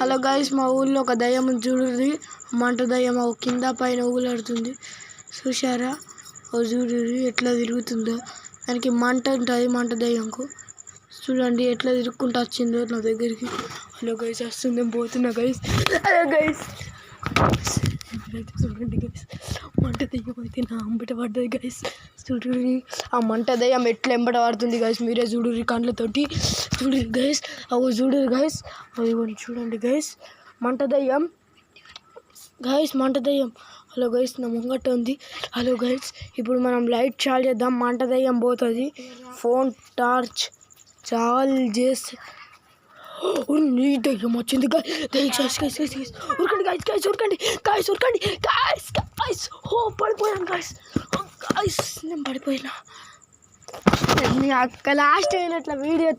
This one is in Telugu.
హలో గైస్, మా ఊళ్ళో ఒక దయ్యం చూడుర్రి. మంట దయ్యం కింద పైన ఊగులాడుతుంది. చూశారా? చూడుర్రి ఎట్లా తిరుగుతుందో. దానికి మంట ఉంటుంది. మంట దయ్యంకు చూడండి ఎట్లా తిరుక్కుంటూ వచ్చిందో నా దగ్గరికి. హలో గైస్, వస్తుంది, పోతున్నా గైస్. హలో గైస్, చూడండి గైస్, మంట దయ్యం అయితే నా అంబట పడ్డది గైస్. చూడుర్రి ఆ మంట దయ్యం ఎట్లా ఎంబట పడుతుంది గైస్. మీరే చూడుర్రి కళ్ళతోటి. చూడుర్రి గైస్, చూడుర్రి గైస్, అది చూడండి గైస్, మంట దయ్యం గైస్, మంట దయ్యం. హలో గైస్, నా ముంగట ఉంది. హలో గైస్, ఇప్పుడు మనం లైట్ చాలు చేద్దాం, మంట దయ్యం పోతుంది. ఫోన్ టార్చ్ చాలు చేసి నీ దయ్యం వచ్చింది గైస్. ఉరకండి గైస్, గైస్ ఉరకండి, గైస్ ఉరకండి, గైస్ గైస్. పడిపోయాను గైస్. గైస్ నేను పడిపోయినా. మీ అక్క లాస్ట్ అయినట్ల వీడియో